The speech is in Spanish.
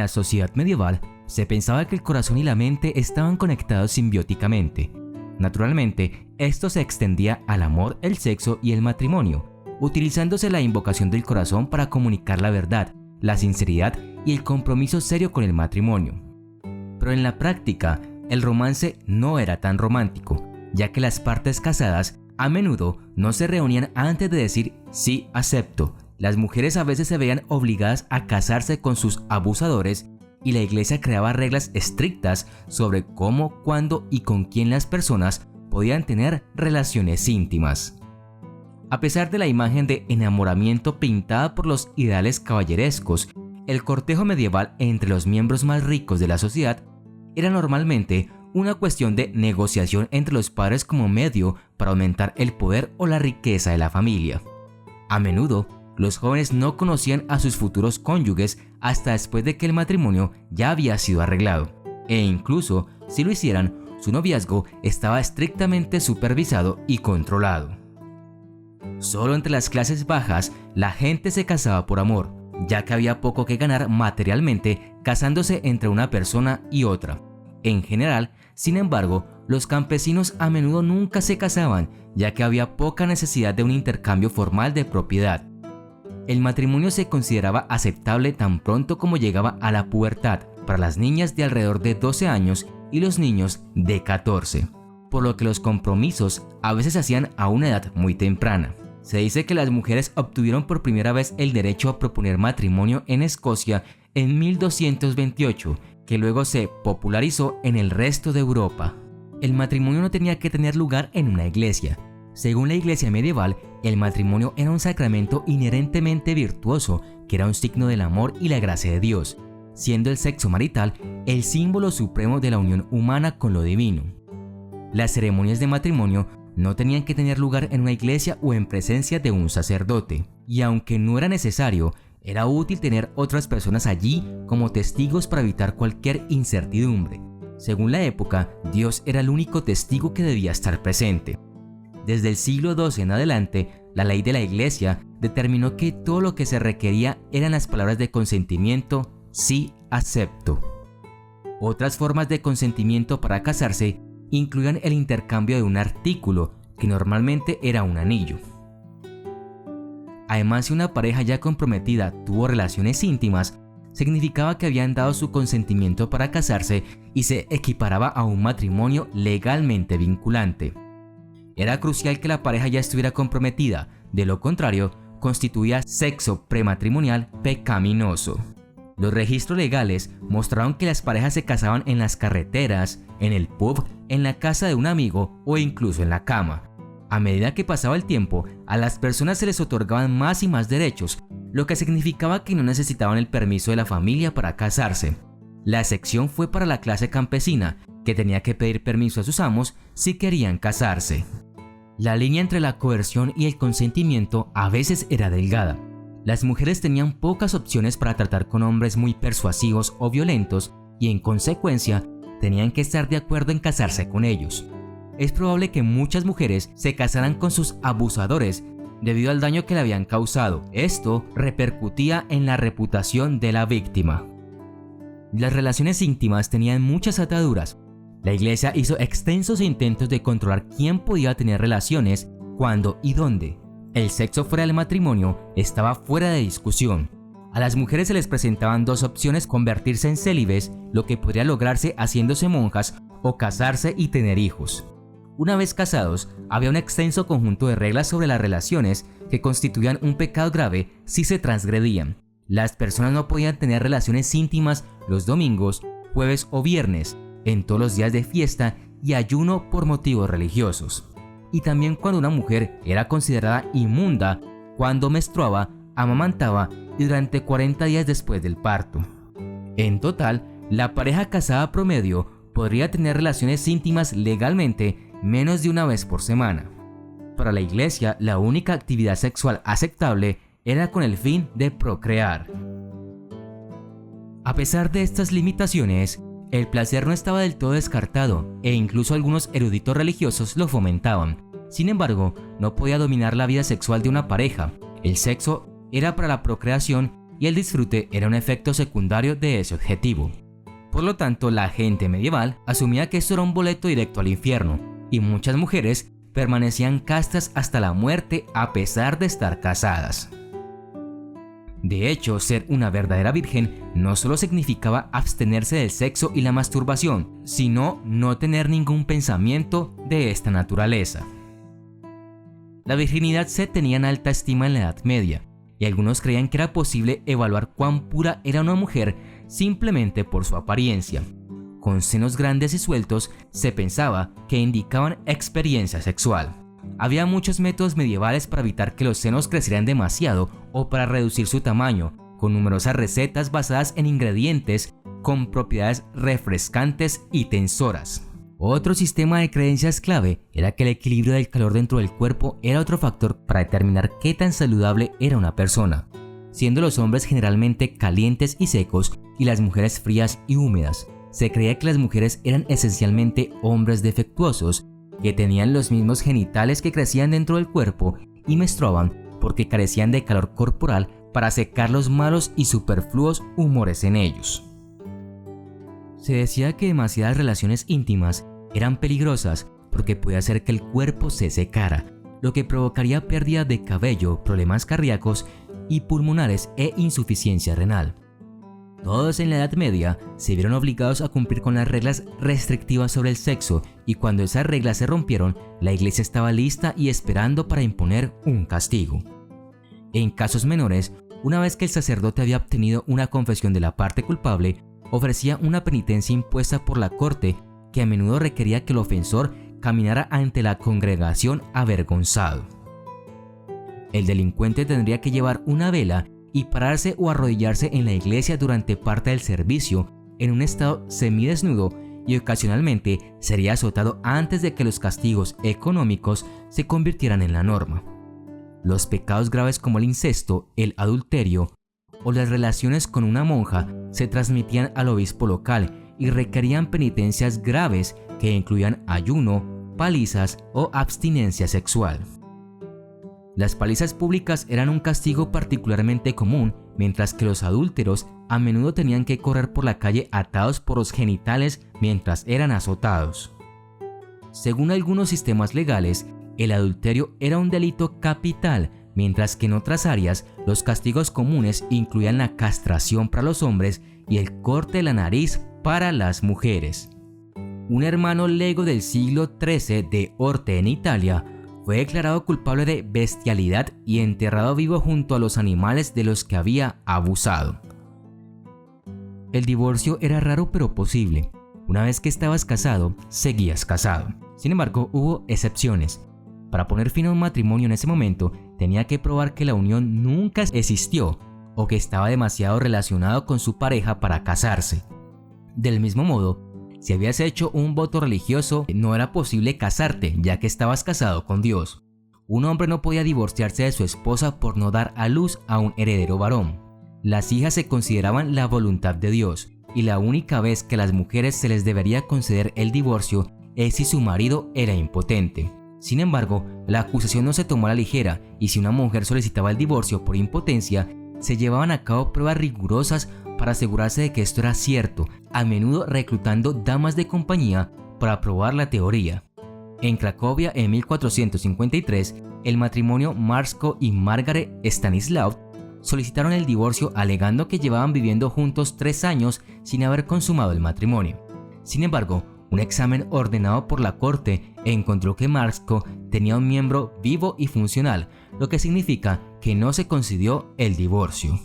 En la sociedad medieval, se pensaba que el corazón y la mente estaban conectados simbióticamente. Naturalmente, esto se extendía al amor, el sexo y el matrimonio, utilizándose la invocación del corazón para comunicar la verdad, la sinceridad y el compromiso serio con el matrimonio. Pero en la práctica, el romance no era tan romántico, ya que las partes casadas a menudo no se reunían antes de decir sí, acepto. Las mujeres a veces se veían obligadas a casarse con sus abusadores y la iglesia creaba reglas estrictas sobre cómo, cuándo y con quién las personas podían tener relaciones íntimas. A pesar de la imagen de enamoramiento pintada por los ideales caballerescos, el cortejo medieval entre los miembros más ricos de la sociedad era normalmente una cuestión de negociación entre los padres como medio para aumentar el poder o la riqueza de la familia. A menudo, los jóvenes no conocían a sus futuros cónyuges hasta después de que el matrimonio ya había sido arreglado, e incluso si lo hicieran, su noviazgo estaba estrictamente supervisado y controlado. Solo entre las clases bajas la gente se casaba por amor, ya que había poco que ganar materialmente casándose entre una persona y otra. En general, sin embargo, los campesinos a menudo nunca se casaban, ya que había poca necesidad de un intercambio formal de propiedad. El matrimonio se consideraba aceptable tan pronto como llegaba a la pubertad para las niñas de alrededor de 12 años y los niños de 14, por lo que los compromisos a veces se hacían a una edad muy temprana. Se dice que las mujeres obtuvieron por primera vez el derecho a proponer matrimonio en Escocia en 1228, que luego se popularizó en el resto de Europa. El matrimonio no tenía que tener lugar en una iglesia. Según la iglesia medieval, el matrimonio era un sacramento inherentemente virtuoso, que era un signo del amor y la gracia de Dios, siendo el sexo marital el símbolo supremo de la unión humana con lo divino. Las ceremonias de matrimonio no tenían que tener lugar en una iglesia o en presencia de un sacerdote, y aunque no era necesario, era útil tener otras personas allí como testigos para evitar cualquier incertidumbre. Según la época, Dios era el único testigo que debía estar presente. Desde el siglo XII en adelante, la ley de la iglesia determinó que todo lo que se requería eran las palabras de consentimiento, sí, acepto. Otras formas de consentimiento para casarse incluían el intercambio de un artículo, que normalmente era un anillo. Además, si una pareja ya comprometida tuvo relaciones íntimas, significaba que habían dado su consentimiento para casarse y se equiparaba a un matrimonio legalmente vinculante. Era crucial que la pareja ya estuviera comprometida, de lo contrario, constituía sexo prematrimonial pecaminoso. Los registros legales mostraron que las parejas se casaban en las carreteras, en el pub, en la casa de un amigo o incluso en la cama. A medida que pasaba el tiempo, a las personas se les otorgaban más y más derechos, lo que significaba que no necesitaban el permiso de la familia para casarse. La excepción fue para la clase campesina, que tenía que pedir permiso a sus amos si querían casarse. La línea entre la coerción y el consentimiento a veces era delgada. Las mujeres tenían pocas opciones para tratar con hombres muy persuasivos o violentos y en consecuencia tenían que estar de acuerdo en casarse con ellos. Es probable que muchas mujeres se casaran con sus abusadores debido al daño que le habían causado. Esto repercutía en la reputación de la víctima. Las relaciones íntimas tenían muchas ataduras. La iglesia hizo extensos intentos de controlar quién podía tener relaciones, cuándo y dónde. El sexo fuera del matrimonio estaba fuera de discusión. A las mujeres se les presentaban dos opciones: convertirse en célibes, lo que podría lograrse haciéndose monjas, o casarse y tener hijos. Una vez casados, había un extenso conjunto de reglas sobre las relaciones que constituían un pecado grave si se transgredían. Las personas no podían tener relaciones íntimas los domingos, jueves o viernes, en todos los días de fiesta y ayuno por motivos religiosos. Y también cuando una mujer era considerada inmunda, cuando menstruaba, amamantaba y durante 40 días después del parto. En total, la pareja casada promedio podría tener relaciones íntimas legalmente menos de una vez por semana. Para la iglesia, la única actividad sexual aceptable era con el fin de procrear. A pesar de estas limitaciones, el placer no estaba del todo descartado e incluso algunos eruditos religiosos lo fomentaban. Sin embargo, no podía dominar la vida sexual de una pareja. El sexo era para la procreación y el disfrute era un efecto secundario de ese objetivo. Por lo tanto, la gente medieval asumía que esto era un boleto directo al infierno, y muchas mujeres permanecían castas hasta la muerte a pesar de estar casadas. De hecho, ser una verdadera virgen no solo significaba abstenerse del sexo y la masturbación, sino no tener ningún pensamiento de esta naturaleza. La virginidad se tenía en alta estima en la Edad Media, y algunos creían que era posible evaluar cuán pura era una mujer simplemente por su apariencia. Con senos grandes y sueltos se pensaba que indicaban experiencia sexual. Había muchos métodos medievales para evitar que los senos crecieran demasiado o para reducir su tamaño, con numerosas recetas basadas en ingredientes con propiedades refrescantes y tensoras. Otro sistema de creencias clave era que el equilibrio del calor dentro del cuerpo era otro factor para determinar qué tan saludable era una persona, siendo los hombres generalmente calientes y secos y las mujeres frías y húmedas. Se creía que las mujeres eran esencialmente hombres defectuosos, que tenían los mismos genitales que crecían dentro del cuerpo y menstruaban porque carecían de calor corporal para secar los malos y superfluos humores en ellos. Se decía que demasiadas relaciones íntimas eran peligrosas porque podía hacer que el cuerpo se secara, lo que provocaría pérdida de cabello, problemas cardíacos y pulmonares e insuficiencia renal. Todos en la Edad Media se vieron obligados a cumplir con las reglas restrictivas sobre el sexo, y cuando esas reglas se rompieron, la iglesia estaba lista y esperando para imponer un castigo. En casos menores, una vez que el sacerdote había obtenido una confesión de la parte culpable, ofrecía una penitencia impuesta por la corte que a menudo requería que el ofensor caminara ante la congregación avergonzado. El delincuente tendría que llevar una vela y pararse o arrodillarse en la iglesia durante parte del servicio en un estado semidesnudo, y ocasionalmente sería azotado antes de que los castigos económicos se convirtieran en la norma. Los pecados graves como el incesto, el adulterio o las relaciones con una monja se transmitían al obispo local y requerían penitencias graves que incluían ayuno, palizas o abstinencia sexual. Las palizas públicas eran un castigo particularmente común, mientras que los adúlteros a menudo tenían que correr por la calle atados por los genitales mientras eran azotados. Según algunos sistemas legales, el adulterio era un delito capital, mientras que en otras áreas los castigos comunes incluían la castración para los hombres y el corte de la nariz para las mujeres. Un hermano lego del siglo XIII de Orte en Italia fue declarado culpable de bestialidad y enterrado vivo junto a los animales de los que había abusado. El divorcio era raro pero posible. Una vez que estabas casado, seguías casado. Sin embargo, hubo excepciones. Para poner fin a un matrimonio en ese momento, tenía que probar que la unión nunca existió o que estaba demasiado relacionado con su pareja para casarse. Del mismo modo, si habías hecho un voto religioso, no era posible casarte, ya que estabas casado con Dios. Un hombre no podía divorciarse de su esposa por no dar a luz a un heredero varón. Las hijas se consideraban la voluntad de Dios, y la única vez que a las mujeres se les debería conceder el divorcio es si su marido era impotente. Sin embargo, la acusación no se tomó a la ligera, y si una mujer solicitaba el divorcio por impotencia, se llevaban a cabo pruebas rigurosas para asegurarse de que esto era cierto, a menudo reclutando damas de compañía para probar la teoría. En Cracovia, en 1453, el matrimonio Marsko y Margaret Stanislaw solicitaron el divorcio alegando que llevaban viviendo juntos 3 años sin haber consumado el matrimonio. Sin embargo, un examen ordenado por la corte encontró que Marsko tenía un miembro vivo y funcional, lo que significa que no se concedió el divorcio.